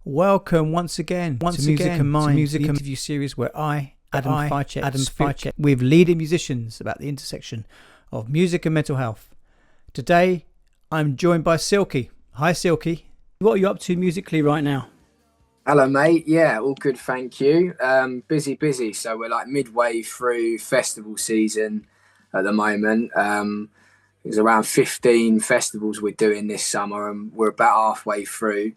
Welcome once again to Music and Mind, the interview series where Adam Ficek with leading musicians about the intersection of music and mental health. Today, I'm joined by Silky. Hi, Silky. What are you up to musically right now? Hello, mate. Yeah, all good, thank you. Busy. So we're like midway through festival season at the moment. There's around 15 festivals we're doing this summer, and we're about halfway through.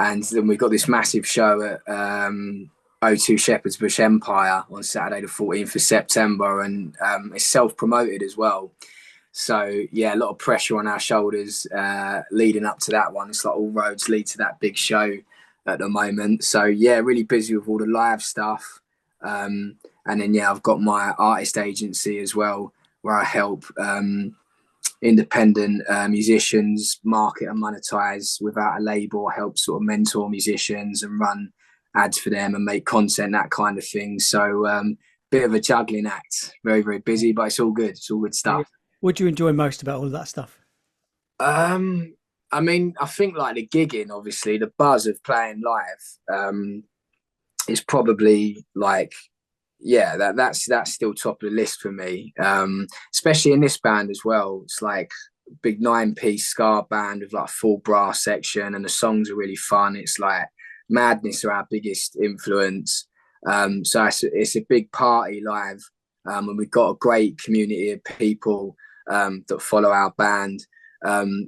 And then we've got this massive show at O2 Shepherd's Bush Empire on Saturday the 14th of September, and it's self-promoted as well. So yeah, a lot of pressure on our shoulders leading up to that one. It's like all roads lead to that big show at the moment. So yeah, really busy with all the live stuff. And then yeah, I've got my artist agency as well, where I help independent musicians market and monetize without a label. I help sort of mentor musicians and run ads for them and make content, that kind of thing. So bit of a juggling act, very, very busy, but it's all good. It's all good stuff. What do you enjoy most about all of that stuff? I mean, I think like the gigging, obviously, the buzz of playing live is probably like, yeah, that's still top of the list for me. Especially in this band as well. It's like a big 9-piece ska band with like full brass section, and the songs are really fun. It's like Madness are our biggest influence. So it's a big party live, and we've got a great community of people that follow our band.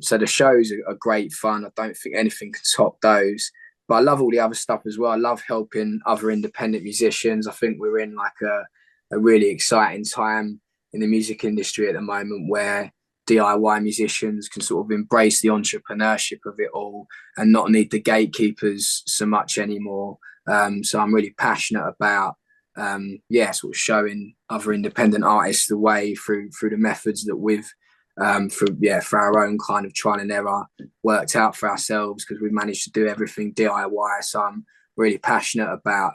So the shows are great fun. I don't think anything can top those. But I love all the other stuff as well. I love helping other independent musicians. I think we're in like a really exciting time in the music industry at the moment, where DIY musicians can sort of embrace the entrepreneurship of it all and not need the gatekeepers so much anymore. So I'm really passionate about sort of showing other independent artists the way through the methods that we've for our own kind of trial and error worked out for ourselves, because we've managed to do everything DIY. So I'm really passionate about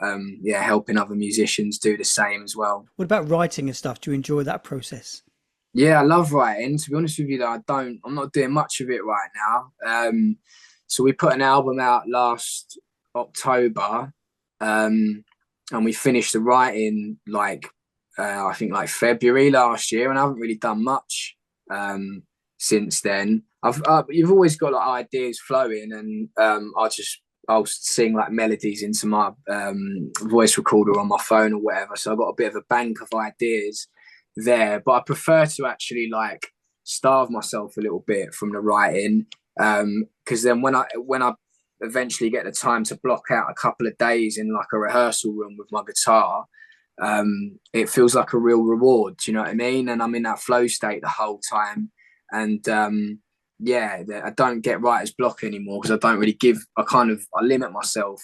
helping other musicians do the same as well. What about writing and stuff? Do you enjoy that process? Yeah, I love writing. To be honest with you, though, I'm not doing much of it right now. So we put an album out last October, and we finished the writing I think like February last year, and I haven't really done much since then. You've always got like ideas flowing, and I'll sing like melodies into my voice recorder on my phone or whatever. So I've got a bit of a bank of ideas there, but I prefer to actually like starve myself a little bit from the writing, because then when I eventually get the time to block out a couple of days in like a rehearsal room with my guitar, it feels like a real reward. Do you know what I mean? And I'm in that flow state the whole time. And I don't get writer's block anymore, because I don't really I limit myself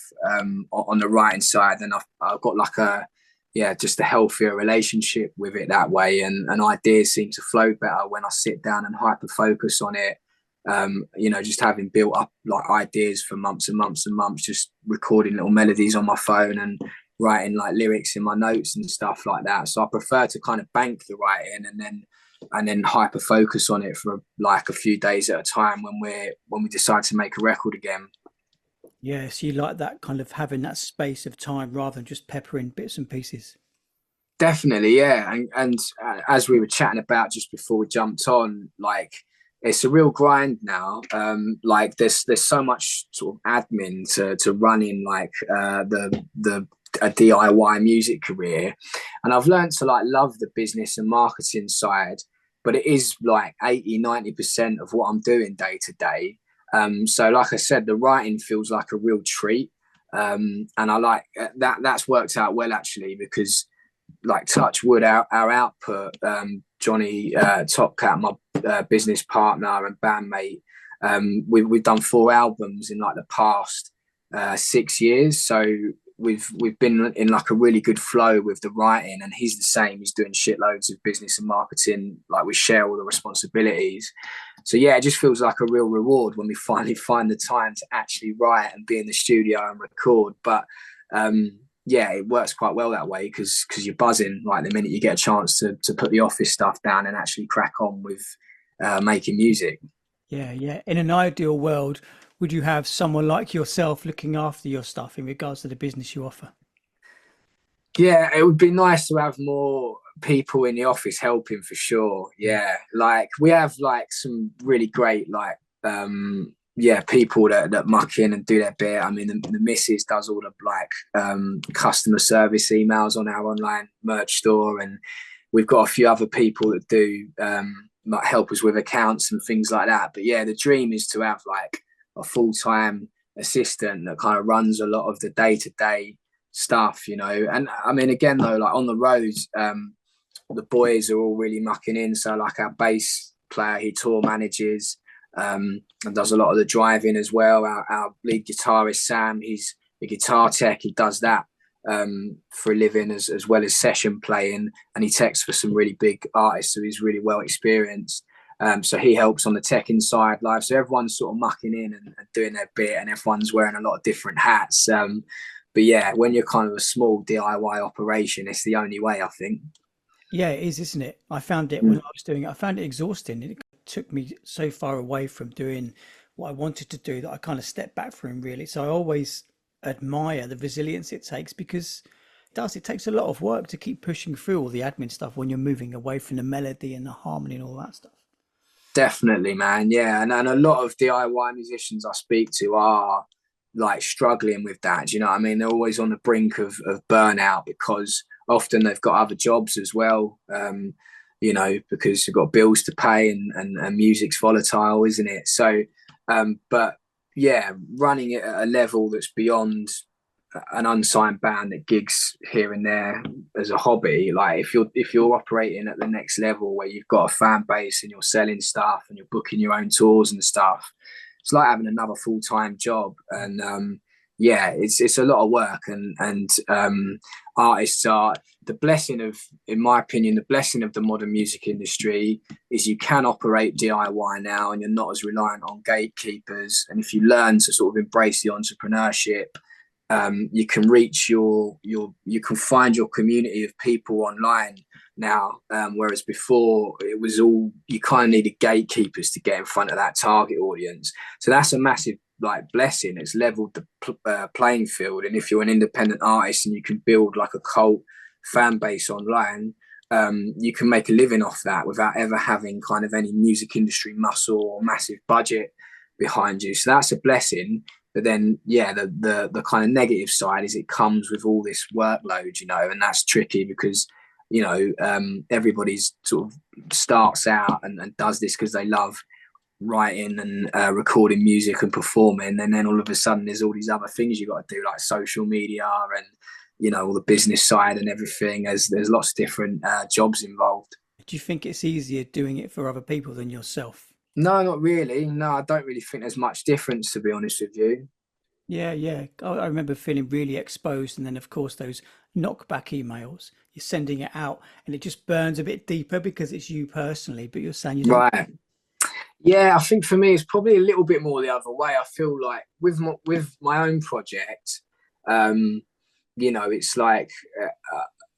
on the writing side, and I've got like just a healthier relationship with it that way, and ideas seem to flow better when I sit down and hyper focus on it. Just having built up like ideas for months and months and months, just recording little melodies on my phone and writing like lyrics in my notes and stuff like that. So I prefer to kind of bank the writing and then hyper focus on it for like a few days at a time when we decide to make a record again. Yeah, so you like that kind of having that space of time rather than just peppering bits and pieces. Definitely, yeah. And as we were chatting about just before we jumped on, like it's a real grind now. Like there's so much sort of admin to running like a DIY music career, and I've learned to like love the business and marketing side, but it is like 80-90% of what I'm doing day to day. So like I said, the writing feels like a real treat, and I like that's worked out well actually, because like touch wood, our output, Johnny Topcat, my business partner and bandmate, we've done 4 albums in like the past 6 years. So we've been in like a really good flow with the writing, and he's the same. He's doing shitloads of business and marketing. Like we share all the responsibilities. So yeah, it just feels like a real reward when we finally find the time to actually write and be in the studio and record. But it works quite well that way, because you're buzzing like the minute you get a chance to put the office stuff down and actually crack on with making music. Yeah. In an ideal world, would you have someone like yourself looking after your stuff in regards to the business you offer? Yeah, it would be nice to have more people in the office helping for sure. Yeah, like we have like some really great like people that muck in and do their bit. I mean, the missus does all the like customer service emails on our online merch store, and we've got a few other people that do like help us with accounts and things like that. But yeah, the dream is to have like a full-time assistant that kind of runs a lot of the day-to-day stuff, you know. And I mean, again though, like on the roads, the boys are all really mucking in. So like our bass player, he tour manages and does a lot of the driving as well. Our lead guitarist Sam, he's a guitar tech, he does that for a living as well as session playing, and he techs for some really big artists, so he's really well experienced. So he helps on the tech inside live. So everyone's sort of mucking in and doing their bit, and everyone's wearing a lot of different hats. But yeah, when you're kind of a small DIY operation, it's the only way, I think. Yeah, it is, isn't it? I found it when I was doing it, I found it exhausting. It took me so far away from doing what I wanted to do that I kind of stepped back from really. So I always admire the resilience it takes, because it takes a lot of work to keep pushing through all the admin stuff when you're moving away from the melody and the harmony and all that stuff. Definitely, man. Yeah, and a lot of DIY musicians I speak to are like struggling with that. Do you know what I mean? They're always on the brink of burnout, because often they've got other jobs as well, you know, because you've got bills to pay, and music's volatile, isn't it? So, but yeah, running it at a level that's beyond an unsigned band that gigs here and there as a hobby, like if you're operating at the next level where you've got a fan base and you're selling stuff and you're booking your own tours and stuff, it's like having another full-time job. And yeah, it's a lot of work, and artists are the blessing of, in my opinion, the blessing of the modern music industry is you can operate DIY now, and you're not as reliant on gatekeepers. And if you learn to sort of embrace the entrepreneurship, you can reach you can find your community of people online now, whereas before it was all, you kind of needed gatekeepers to get in front of that target audience. So that's a massive like blessing. It's leveled the playing field, and if you're an independent artist and you can build like a cult fan base online, you can make a living off that without ever having kind of any music industry muscle or massive budget behind you. So that's a blessing. But then, yeah, the kind of negative side is it comes with all this workload, you know, and that's tricky because, you know, everybody's sort of starts out and does this because they love writing and recording music and performing. And then all of a sudden there's all these other things you got to do, like social media and, you know, all the business side and everything. There's lots of different jobs involved. Do you think it's easier doing it for other people than yourself? No, not really. No, I don't really think there's much difference, to be honest with you. Yeah. I remember feeling really exposed, and then of course those knockback emails, you're sending it out and it just burns a bit deeper because it's you personally, but you're saying you don't. Right. Yeah, I think for me it's probably a little bit more the other way. I feel like with my own project, you know, it's like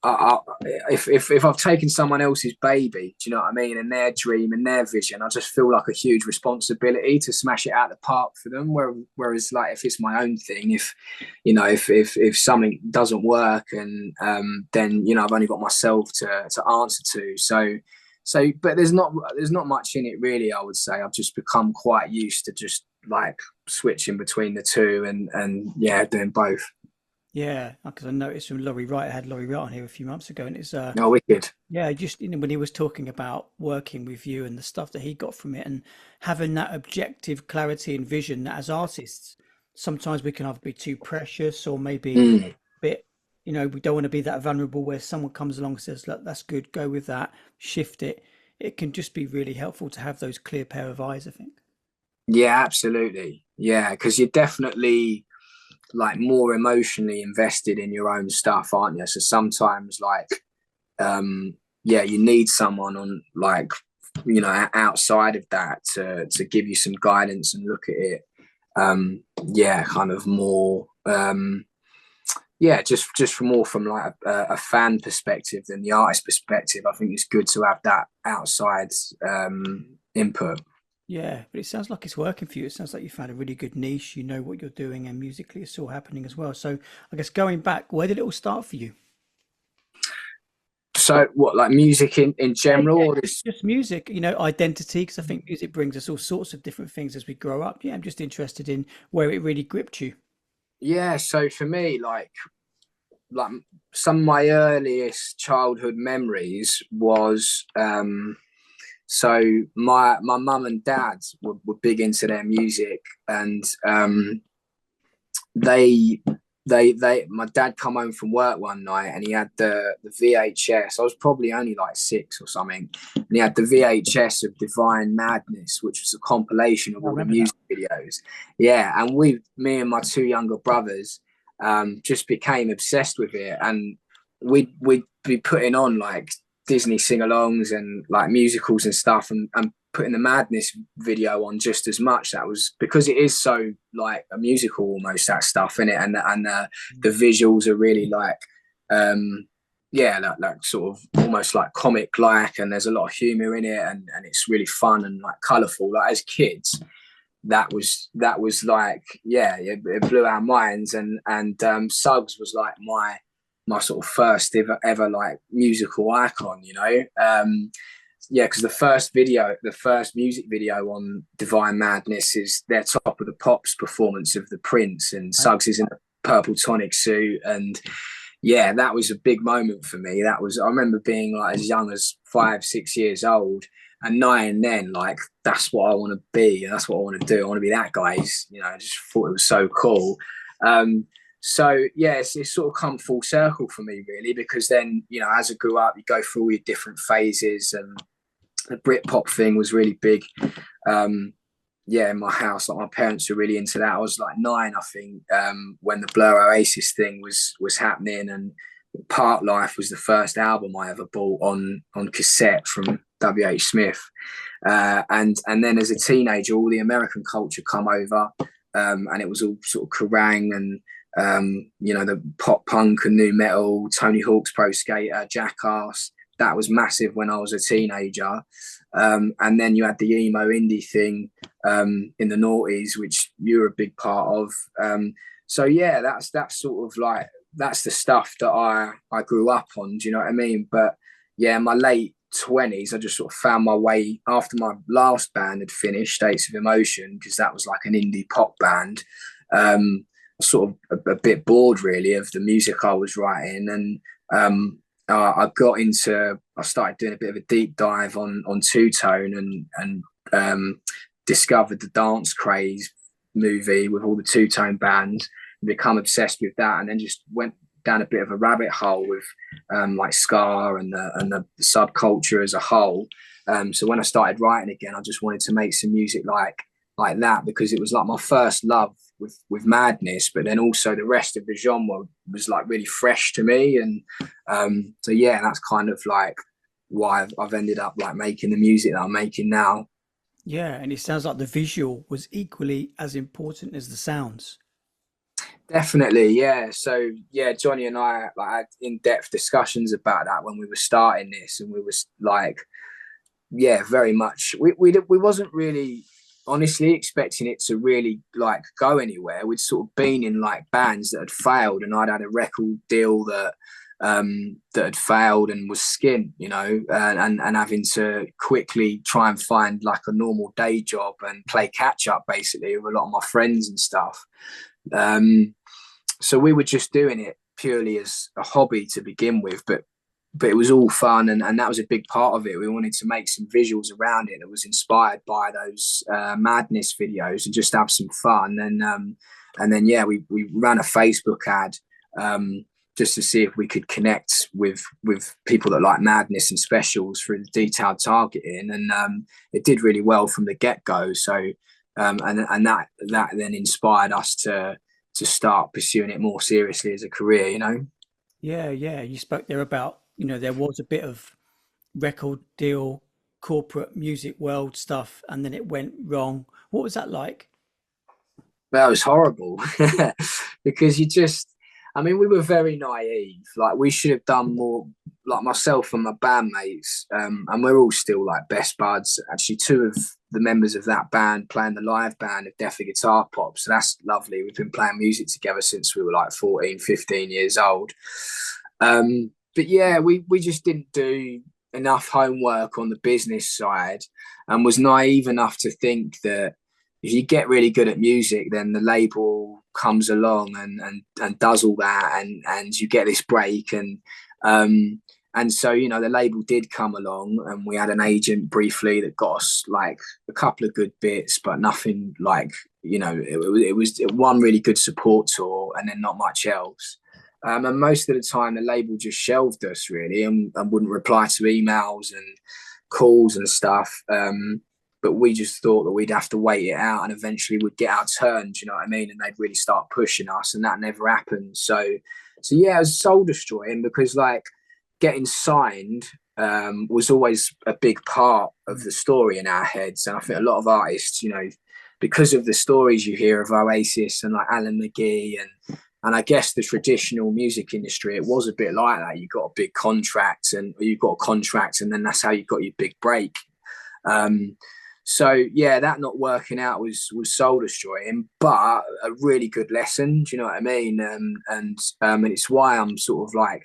if I've taken someone else's baby, do you know what I mean, and their dream and their vision, I just feel like a huge responsibility to smash it out of the park for them. Whereas like if it's my own thing, if you know, if something doesn't work, and then you know I've only got myself to answer to. So, but there's not much in it really. I would say I've just become quite used to just like switching between the two, and yeah, doing both. Yeah, because I noticed from Laurie Wright, I had Laurie Wright on here a few months ago, and it's Oh, wicked. yeah, just you know, when he was talking about working with you and the stuff that he got from it, and having that objective clarity and vision that as artists, sometimes we can either be too precious or maybe a bit, you know, we don't want to be that vulnerable where someone comes along and says, look, that's good, go with that, shift it. It can just be really helpful to have those clear pair of eyes, I think. Yeah, absolutely. Yeah, because you're definitely like more emotionally invested in your own stuff, aren't you? So sometimes like yeah, you need someone on like, you know, outside of that to give you some guidance and look at it yeah, kind of more yeah, just from more from like a fan perspective than the artist perspective. I think it's good to have that outside input. Yeah, but it sounds like it's working for you. It sounds like you found a really good niche. You know what you're doing, and musically it's all happening as well. So I guess going back, where did it all start for you? So what, like music in Yeah, general, yeah, or just, this? just music, identity, because I think music brings us all sorts of different things as we grow up. Yeah, I'm just interested in where it really gripped you. Yeah, so for me, like some of my earliest childhood memories was so my mum and dad were big into their music, and they my dad come home from work one night and he had the VHS. I was probably only like 6 or something, and he had the VHS of Divine Madness, which was a compilation of I all the remember that. music videos. Yeah, and me and my 2 younger brothers, just became obsessed with it, and we'd be putting on like Disney sing-alongs and like musicals and stuff, and putting the Madness video on just as much. That was because it is so like a musical almost, that stuff in it, and the visuals are really like yeah, like sort of almost like comic like, and there's a lot of humor in it, and it's really fun and like colorful. Like as kids, that was like, yeah, it blew our minds, and Suggs was like my sort of first ever like musical icon, yeah, because the first music video on Divine Madness is their Top of the Pops performance of the Prince, and Right. Suggs is in a purple tonic suit, and yeah, that was a big moment for me. I remember being like as young as 5, 6 years old, and 9 then, like that's what I want to be, and that's what I want to do. I want to be that guy's, I just thought it was so cool. So yeah, it's sort of come full circle for me really, because then, as I grew up, you go through all your different phases, and the Britpop thing was really big. Yeah, in my house, like my parents were really into that. I was like 9, I think, when the Blur Oasis thing was happening, and Part Life was the first album I ever bought on cassette from W.H. Smith. And then as a teenager, all the American culture come over, and it was all sort of Kerrang and the pop punk and new metal, Tony Hawk's Pro Skater, Jackass. That was massive when I was a teenager. And then you had the emo indie thing in the noughties, which you were a big part of. So yeah, that's sort of like, that's the stuff that I grew up on. Do you know what I mean? But yeah, in my late 20s, I just sort of found my way after my last band had finished, States of Emotion, because that was like an indie pop band. Sort of a bit bored really of the music I was writing, and I started doing a bit of a deep dive on Two Tone, and discovered the Dance Craze movie with all the Two Tone bands, and become obsessed with that, and then just went down a bit of a rabbit hole with like ska and the subculture as a whole. So when I started writing again, I just wanted to make some music like that, because it was like my first love with Madness, but then also the rest of the genre was like really fresh to me, and so yeah, that's kind of like why I've ended up like making the music that I'm making now. Yeah, and it sounds like the visual was equally as important as the sounds. Definitely, yeah. So yeah, Johnny and I like had in-depth discussions about that when we were starting this, and we was like, yeah, very much. We wasn't really honestly expecting it to really like go anywhere. We'd sort of been in like bands that had failed, and I'd had a record deal that had failed and was skint, and having to quickly try and find like a normal day job and play catch up basically with a lot of my friends and stuff. So we were just doing it purely as a hobby to begin with, but it was all fun, and that was a big part of it. We wanted to make some visuals around it that was inspired by those Madness videos, and just have some fun. And then yeah, we ran a Facebook ad just to see if we could connect with people that like Madness and specials through the detailed targeting, and it did really well from the get go. So and that then inspired us to start pursuing it more seriously as a career. Yeah, yeah. You spoke there about, there was a bit of record deal, corporate music world stuff, and then it went wrong. What was that like? That was horrible because I mean, we were very naive. Like, we should have done more, like myself and my bandmates, and we're all still like best buds. Actually, two of the members of that band playing the live band of Deaf Guitar Pop. So that's lovely. We've been playing music together since we were like 14, 15 years old. But yeah, we just didn't do enough homework on the business side, and was naive enough to think that if you get really good at music, then the label comes along and does all that, and you get this break. And so, you know, the label did come along, and we had an agent briefly that got us like a couple of good bits, but nothing like, you know, it was one really good support tour and then not much else. And most of the time the label just shelved us really, and wouldn't reply to emails and calls and stuff. But we just thought that we'd have to wait it out and eventually we'd get our turn, do you know what I mean? And they'd really start pushing us, and that never happened. So yeah, it was soul destroying, because like getting signed was always a big part of the story in our heads. And I think a lot of artists, you know, because of the stories you hear of Oasis and like Alan McGee and I guess the traditional music industry, it was a bit like that. You got a big contract, and you got a contract, and then that's how you got your big break. So yeah, that not working out was soul destroying, but a really good lesson. Do you know what I mean? And it's why I'm sort of like,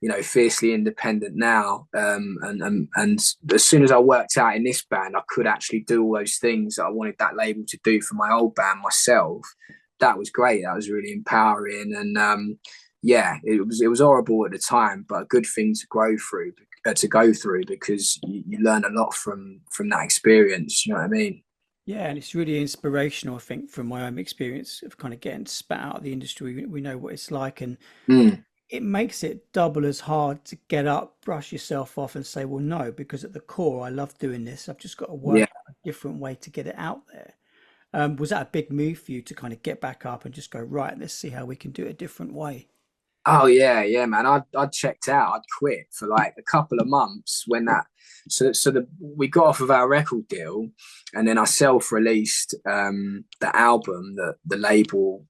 you know, fiercely independent now. And as soon as I worked out in this band, I could actually do all those things that I wanted that label to do for my old band myself. That was great. That was really empowering. And yeah, it was horrible at the time, but a good thing to go through, because you learn a lot from that experience. You know what I mean? Yeah, and it's really inspirational, I think, from my own experience of kind of getting spat out of the industry. We know what it's like, and it makes it double as hard to get up, brush yourself off, and say, well, no, because at the core, I love doing this. I've just got to work out a different way to get it out there. Was that a big move for you to kind of get back up and just go, right, let's see how we can do it a different way? Oh yeah, man. I checked out. I'd quit for like a couple of months when that. We got off of our record deal, and then I self-released the album that the label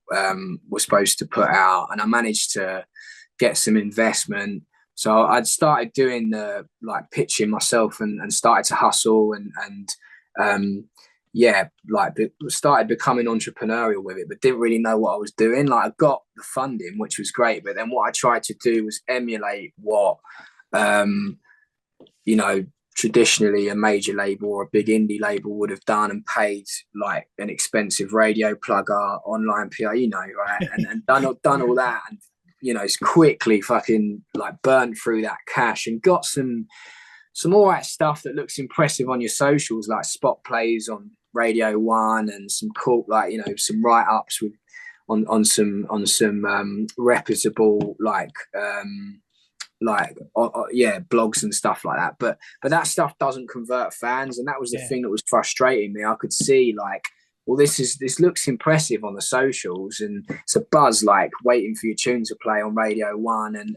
was supposed to put out, and I managed to get some investment. So I'd started doing the like pitching myself and started to hustle and yeah, like started becoming entrepreneurial with it, but didn't really know what I was doing. Like I got the funding, which was great, but then what I tried to do was emulate what, you know, traditionally a major label or a big indie label would have done, and paid like an expensive radio plugger, online PR, you know, right, and done all that, and you know, it's quickly fucking like burnt through that cash and got some all right stuff that looks impressive on your socials, like spot plays on Radio 1 and some cool, like, you know, some write-ups with on some reputable blogs and stuff like that. But that stuff doesn't convert fans, and that was the thing that was frustrating me. I could see like, well, this looks impressive on the socials, and it's a buzz like waiting for your tune to play on Radio 1, and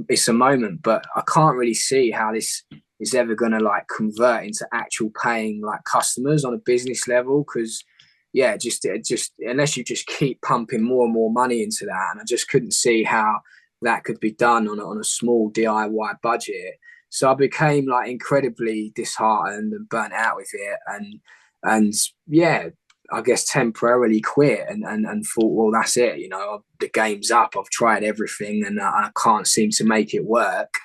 it's a moment, but I can't really see how this is ever going to like convert into actual paying like customers on a business level, because just unless you just keep pumping more and more money into that, and I just couldn't see how that could be done on a small DIY budget. So I became like incredibly disheartened and burnt out with it, and yeah, I guess temporarily quit and thought, well, that's it, you know, the game's up. I've tried everything and I can't seem to make it work.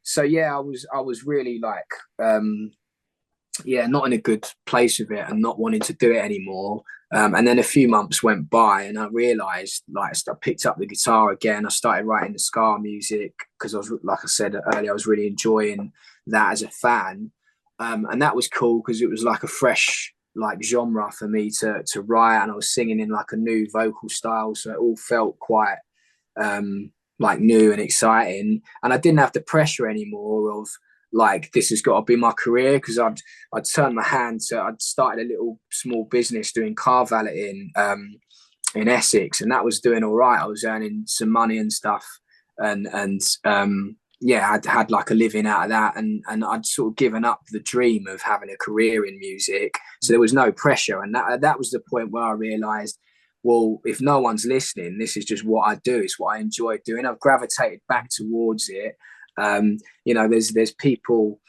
So yeah, I was really like, not in a good place with it and not wanting to do it anymore. And then a few months went by, and I realised, like, I picked up the guitar again. I started writing the ska music because I was, like I said earlier, I was really enjoying that as a fan. And that was cool because it was like a fresh like genre for me to write, and I was singing in like a new vocal style, so it all felt quite like new and exciting, and I didn't have the pressure anymore of like, this has got to be my career, because I'd turned my hand to, I'd started a little small business doing car valeting in Essex, and that was doing all right. I was earning some money and stuff, and I'd had like a living out of that, and I'd sort of given up the dream of having a career in music, so there was no pressure. And that was the point where I realized, well, if no one's listening, this is just what I do. It's what I enjoy doing. I've gravitated back towards it. You know, there's people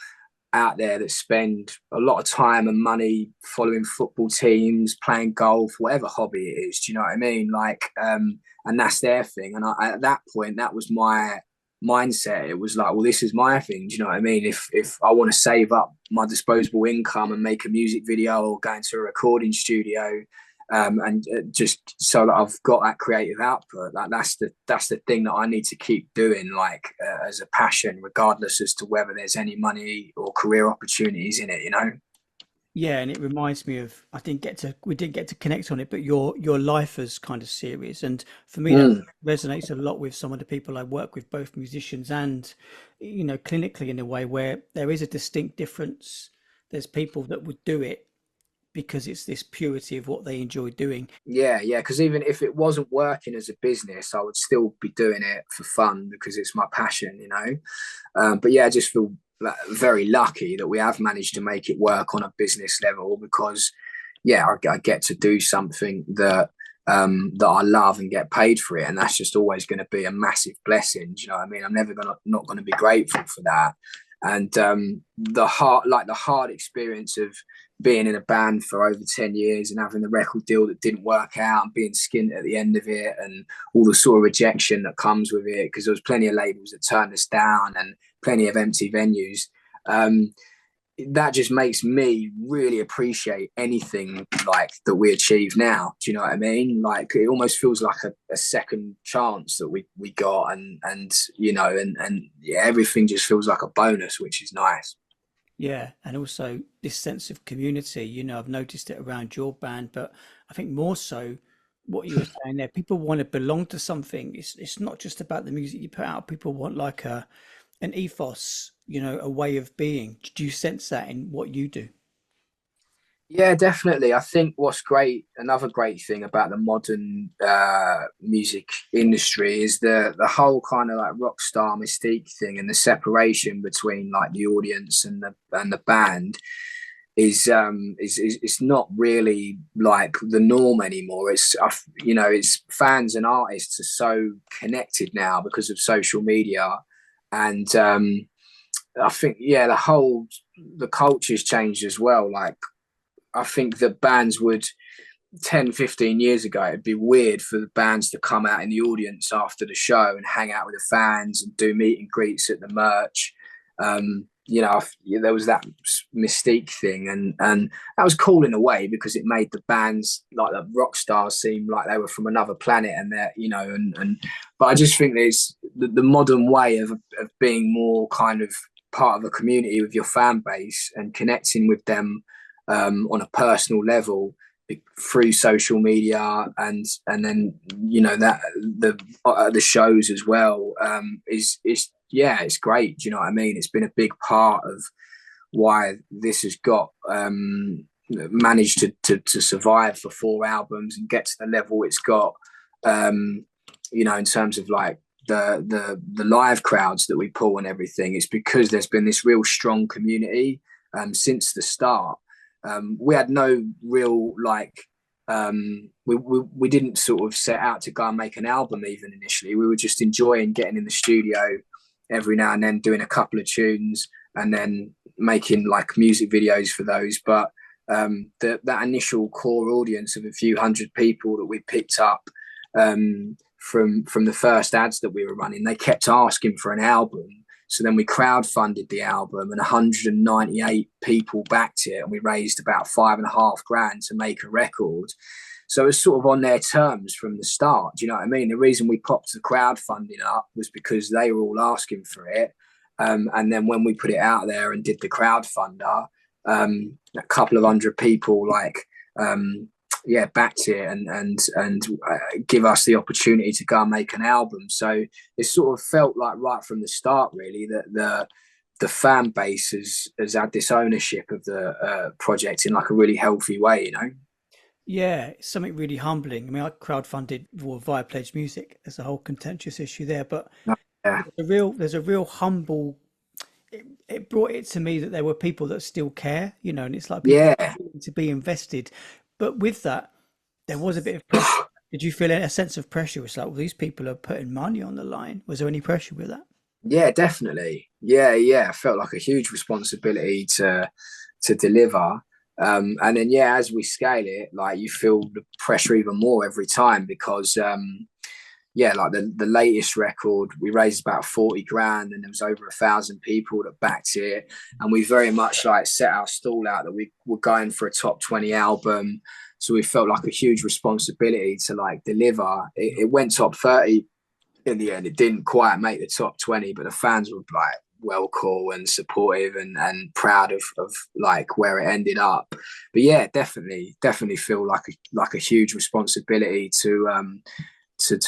out there that spend a lot of time and money following football teams, playing golf, whatever hobby it is. Do you know what I mean? Like, and that's their thing. And at that point, that was my mindset. It was like, well, this is my thing. Do you know what I mean? If I want to save up my disposable income and make a music video or go into a recording studio, and just so that I've got that creative output, like that's the thing that I need to keep doing, like as a passion, regardless as to whether there's any money or career opportunities in it, you know. Yeah, and it reminds me of, we didn't get to connect on it, but your Lifers kind of series, and for me that resonates a lot with some of the people I work with, both musicians and, you know, clinically, in a way where there is a distinct difference. There's people that would do it because it's this purity of what they enjoy doing. Yeah, because even if it wasn't working as a business, I would still be doing it for fun because it's my passion, you know. But yeah, I just feel very lucky that we have managed to make it work on a business level, because yeah, I get to do something that I love and get paid for it, and that's just always going to be a massive blessing. Do you know what I mean? I'm never not going to be grateful for that. And the hard experience of being in a band for over 10 years and having the record deal that didn't work out and being skint at the end of it, and all the sort of rejection that comes with it, because there was plenty of labels that turned us down and plenty of empty venues. That just makes me really appreciate anything like that we achieve now. Do you know what I mean? Like, it almost feels like a second chance that we got, and you know, and yeah, everything just feels like a bonus, which is nice. Yeah, and also this sense of community, you know, I've noticed it around your band, but I think more so what you were saying there, people want to belong to something. It's not just about the music you put out. People want like an ethos, you know, a way of being. Do you sense that in what you do? Yeah, definitely. I think what's great, another great thing about the modern music industry is the whole kind of like rock star mystique thing, and the separation between like the audience and the band is it's not really like the norm anymore. It's you know, it's fans and artists are so connected now because of social media, and I think yeah, the culture's changed as well. Like, I think that bands would 10, 15 years ago, it'd be weird for the bands to come out in the audience after the show and hang out with the fans and do meet and greets at the merch. You know, there was that mystique thing, and that was cool in a way, because it made the bands, like the rock stars, seem like they were from another planet, and they're, you know, but I just think there's the modern way of being more kind of part of a community with your fan base and connecting with them on a personal level through social media, and then, you know, that the shows as well, is yeah, it's great. Do you know what I mean? It's been a big part of why this has got managed to survive for 4 albums and get to the level it's got, you know, in terms of like the live crowds that we pull and everything. It's because there's been this real strong community since the start. We had no real like we didn't sort of set out to go and make an album even initially. We were just enjoying getting in the studio every now and then, doing a couple of tunes and then making like music videos for those. But that initial core audience of a few hundred people that we picked up from the first ads that we were running, they kept asking for an album. So then we crowdfunded the album, and 198 people backed it, and we raised about $5,500 to make a record. So it's sort of on their terms from the start. Do you know what I mean? The reason we popped the crowdfunding up was because they were all asking for it. And then when we put it out there and did the crowdfunder, a couple of hundred people backed it and give us the opportunity to go and make an album. So it sort of felt like right from the start, really, that the fan base has had this ownership of the project in like a really healthy way, you know. Yeah, it's something really humbling. I mean, I crowdfunded via Pledge Music. There's a whole contentious issue there, but yeah, there's a real humble. It brought it to me that there were people that still care, you know, and it's like to be invested. But with that, there was a bit of pressure. Did you feel a sense of pressure? It's like, well, these people are putting money on the line. Was there any pressure with that? Yeah, definitely. Yeah. I felt like a huge responsibility to deliver. And then yeah, as we scale it, like you feel the pressure even more every time because yeah, like the latest record, we raised about 40 grand and there was over 1,000 people that backed it. And we very much like set our stall out that we were going for a top 20 album. So we felt like a huge responsibility to like deliver. It went top 30 in the end. It didn't quite make the top 20, but the fans were like well cool and supportive and proud of like where it ended up. But yeah, definitely feel like a huge responsibility to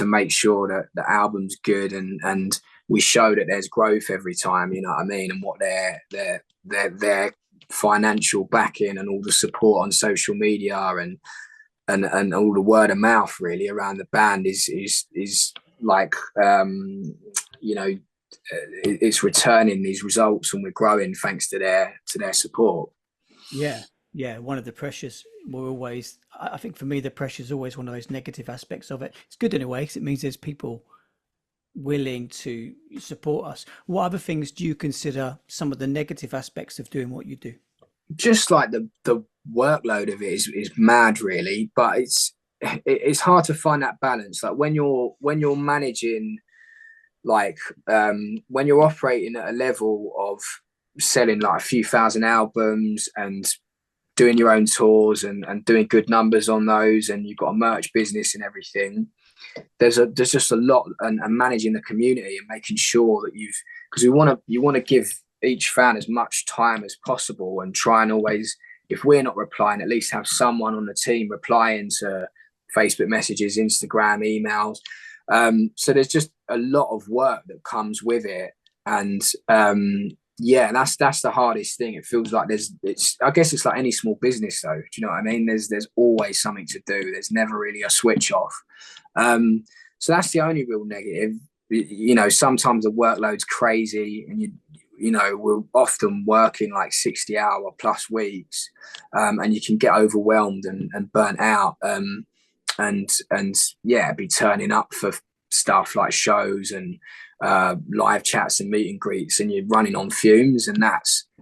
make sure that the album's good and we show that there's growth every time, you know what I mean, and what their financial backing and all the support on social media and all the word of mouth really around the band is like you know it's returning these results and we're growing thanks to their support. Yeah, one of the pressures will always, I think for me, the pressure is always one of those negative aspects of it. It's good in a way because it means there's people willing to support us. What other things do you consider some of the negative aspects of doing what you do? Just like the workload of it is mad really, but it's hard to find that balance. Like when you're managing like when you're operating at a level of selling like a few thousand albums and doing your own tours and doing good numbers on those and you've got a merch business and everything, there's just a lot and managing the community and making sure that because you want to give each fan as much time as possible and try and always, if we're not replying, at least have someone on the team replying to Facebook messages, Instagram, emails. So there's just a lot of work that comes with it. And yeah, that's the hardest thing. It feels like I guess it's like any small business though. Do you know what I mean? There's always something to do. There's never really a switch off. So that's the only real negative. You know, sometimes the workload's crazy and you know, we're often working like 60-hour plus weeks, and you can get overwhelmed and burnt out. And yeah, be turning up for stuff like shows and live chats and meet and greets, and you're running on fumes, and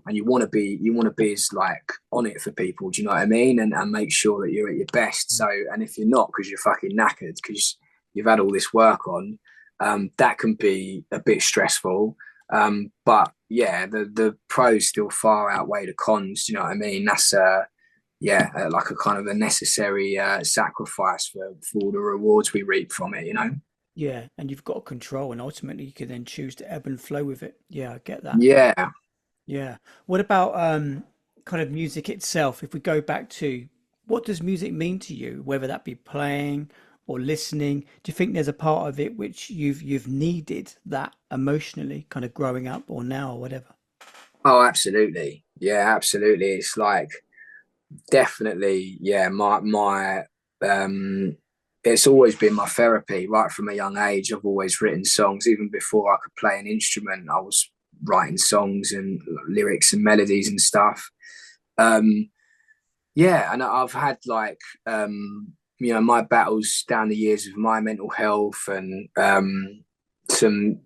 you want to be as like on it for people. Do you know what I mean? And make sure that you're at your best. So, and if you're not, because you're fucking knackered, because you've had all this work on, that can be a bit stressful. But yeah, the pros still far outweigh the cons. Do you know what I mean? That's like a kind of a necessary sacrifice for all the rewards we reap from it, you know? Yeah, and you've got control, and ultimately you can then choose to ebb and flow with it. Yeah, I get that. Yeah. Yeah. What about kind of music itself? If we go back to what does music mean to you, whether that be playing or listening? Do you think there's a part of it which you've needed that emotionally, kind of growing up or now or whatever? Oh, absolutely. Yeah, absolutely. It's like definitely, yeah, my it's always been my therapy right from a young age. I've always written songs. Even before I could play an instrument, I was writing songs and lyrics and melodies and stuff. Um, yeah, and I've had like you know, my battles down the years with my mental health and some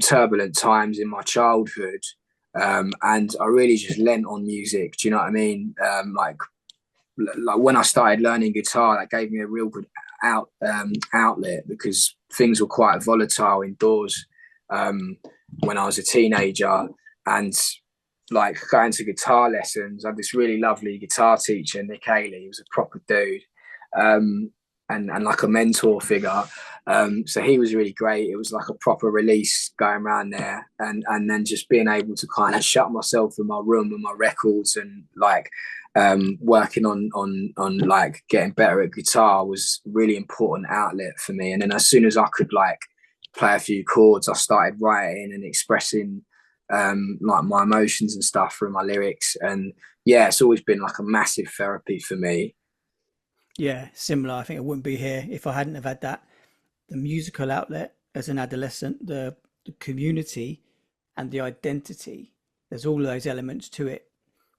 turbulent times in my childhood. And I really just lent on music. Do you know what I mean? Like when I started learning guitar, that gave me a real good outlet because things were quite volatile indoors when I was a teenager, and like going to guitar lessons. I had this really lovely guitar teacher, Nick Haley. He was a proper dude, and like a mentor figure. So he was really great. It was like a proper release going around there, and then just being able to kind of shut myself in my room with my records and like working on like getting better at guitar was really important outlet for me. And then as soon as I could like play a few chords, I started writing and expressing like my emotions and stuff through my lyrics. And yeah, it's always been like a massive therapy for me. Yeah, similar. I think I wouldn't be here if I hadn't have had that. The musical outlet as an adolescent, the community and the identity. There's all of those elements to it.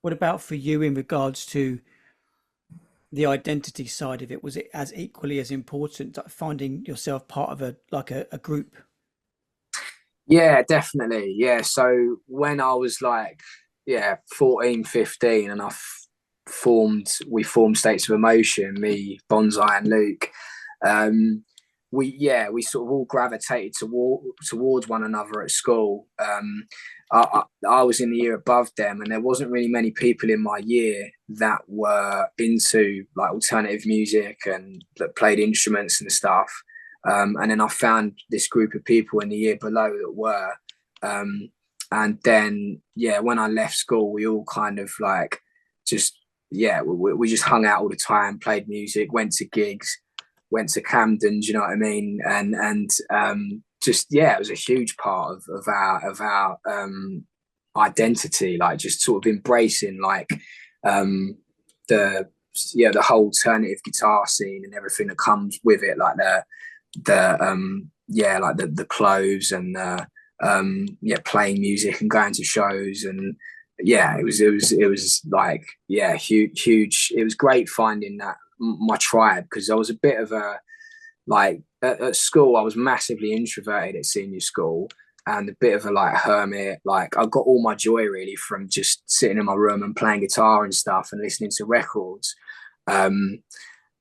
What about for you in regards to the identity side of it? Was it as equally as important, like finding yourself part of a group? Yeah, definitely. Yeah. So when I was like, 14, 15, and we formed States of Emotion, me, Bonsai and Luke. Um, we sort of all gravitated towards one another at school. I was in the year above them, and there wasn't really many people in my year that were into like alternative music and that played instruments and stuff. And then I found this group of people in the year below that were. Um, and then, when I left school, we all kind of like just, we just hung out all the time, played music, went to gigs, went to Camden, you know what I mean? And just, it was a huge part of our identity, like just sort of embracing like the, the whole alternative guitar scene and everything that comes with it, like the clothes and playing music and going to shows. And it was like huge. It was great finding that my tribe, because I was a bit of a, like, at school I was massively introverted at senior school and a bit of a like hermit. Like I got all my joy really from just sitting in my room and playing guitar and stuff and listening to records. And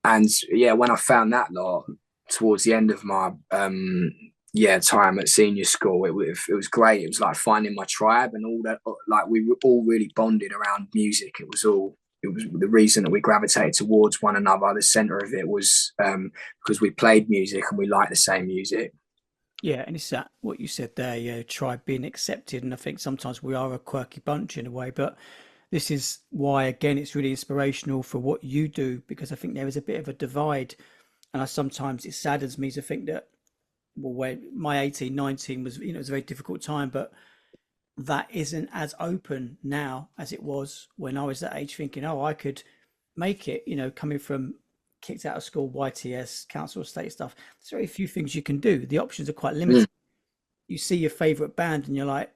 when I found that lot towards the end of my time at senior school, it was great. It was like finding my tribe and all that. Like we were all really bonded around music. It was the reason that we gravitated towards one another. The center of it was because we played music and we liked the same music. Yeah, and it's that what you said there, tribe being accepted. And I think sometimes we are a quirky bunch in a way, but this is why, again, it's really inspirational for what you do, because I think there is a bit of a divide. And sometimes it saddens me to think that, well, when my 18, 19 was, it was a very difficult time, but that isn't as open now as it was when I was that age, thinking, oh, I could make it, coming from kicked out of school, YTS, council estate stuff. There's very few things you can do. The options are quite limited. You see your favorite band and you're like,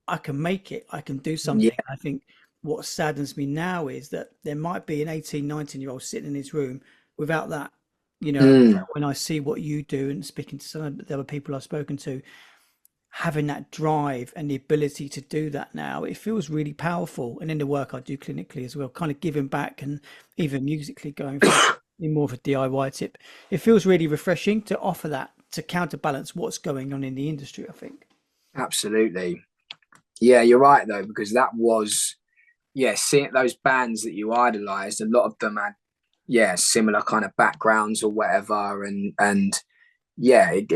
I can make it, I can do something. I think what saddens me now is that there might be an 18, 19-year-old sitting in his room without that. When I see what you do and speaking to some of the other people I've spoken to, having that drive and the ability to do that now, it feels really powerful. And in the work I do clinically as well, kind of giving back and even musically going for more of a DIY tip, it feels really refreshing to offer that to counterbalance what's going on in the industry, I think. Absolutely. Yeah, you're right though, because that was, seeing those bands that you idolized, a lot of them had similar kind of backgrounds or whatever, and it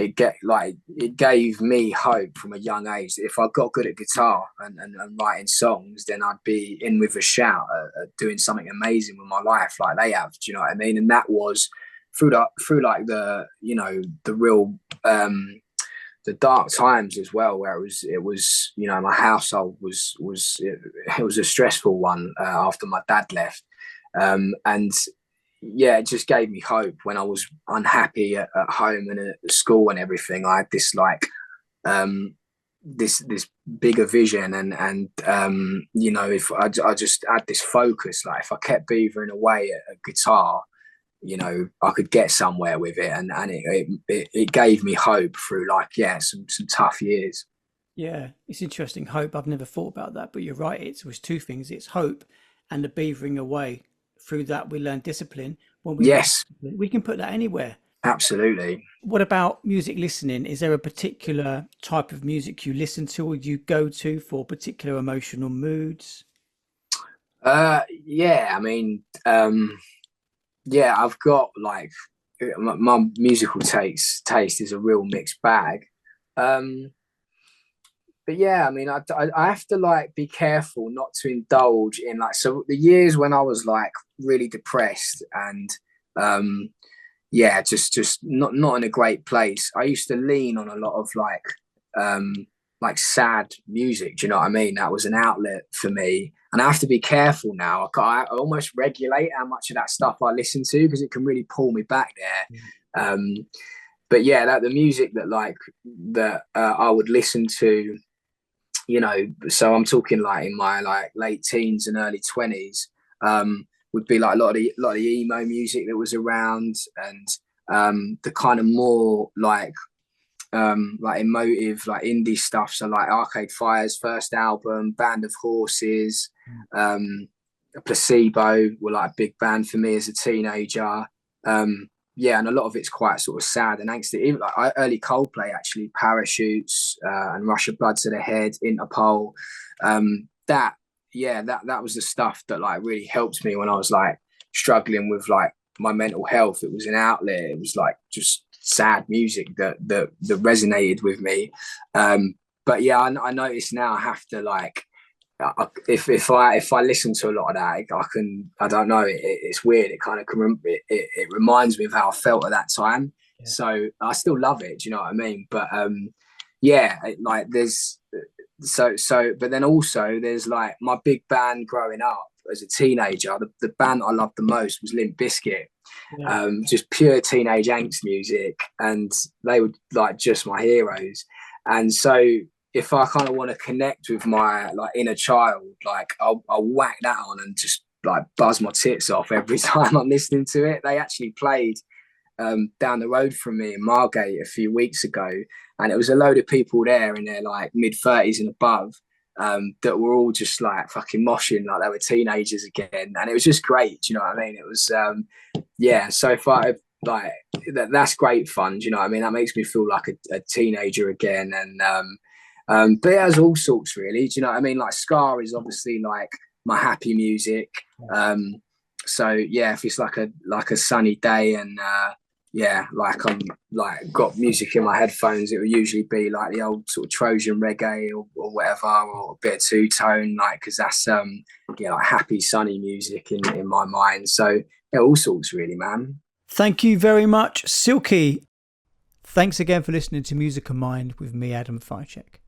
gave me hope from a young age that if I got good at guitar and writing songs, then I'd be in with a shout at doing something amazing with my life like they have. Do you know what I mean? And that was through like the the real the dark times as well, where it was my household it was a stressful one after my dad left, and it just gave me hope when I was unhappy at home and at school and everything. I had this like this bigger vision, and if I just had this focus, like if I kept beavering away at guitar, I could get somewhere with it, and it gave me hope through like some tough years. Yeah, it's interesting. Hope. I've never thought about that, but you're right. It was two things. It's hope and the beavering away. Through that, we learn discipline. When we learn Yes, discipline, we can put that anywhere. absolutely. What about music listening? Is there a particular type of music you listen to or you go to for particular emotional moods? I mean, I've got like my musical taste is a real mixed bag. Um, but I mean, I have to like be careful not to indulge in like, so the years when I was like really depressed and just not in a great place, I used to lean on a lot of like sad music. Do you know what I mean? That was an outlet for me, and I have to be careful now. I almost regulate how much of that stuff I listen to, because it can really pull me back there. But that the music that I would listen to, so I'm talking like in my like late teens and early 20s, would be like a lot of the emo music that was around, and the kind of more like like emotive, like indie stuff. So like Arcade Fire's first album, Band of Horses, Placebo were like a big band for me as a teenager. Yeah, and a lot of it's quite sort of sad and angsty. Even like early Coldplay, actually, Parachutes and Rush of Blood to the Head, Interpol. That was the stuff that like really helped me when I was like struggling with like my mental health. It was an outlet. It was like just sad music that resonated with me. But yeah, I notice now I have to like, if I listen to a lot of that, I don't know, it's weird. It kind of it reminds me of how I felt at that time. Yeah. So I still love it. Do you know what I mean? But yeah, like there's but then also there's like my big band growing up as a teenager. The band I loved the most was Limp Bizkit. Yeah. Just pure teenage angst music, and they were like just my heroes. And so if I kind of want to connect with my like inner child, like I'll whack that on and just like buzz my tits off every time I'm listening to it. They actually played down the road from me in Margate a few weeks ago, and it was a load of people there in their like mid-30s and above that were all just like fucking moshing like they were teenagers again, and it was just great. Do you know what I mean? It was yeah. So if I like that's great fun. Do you know what I mean? That makes me feel like a teenager again, and but it has all sorts really. Do you know what I mean? Like ska is obviously like my happy music. So yeah, if it's like a sunny day and yeah, like I'm like got music in my headphones, it would usually be like the old sort of Trojan reggae or whatever, or a bit of two-tone, like, because that's yeah, like happy sunny music in my mind. So yeah, all sorts really, man. Thank you very much, Silky. Thanks again for listening to Music and Mind with me, Adam Ficek.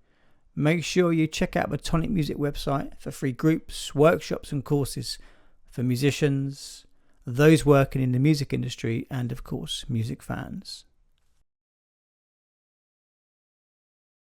Make sure you check out the Tonic Music website for free groups, workshops and courses for musicians, those working in the music industry, and of course music fans.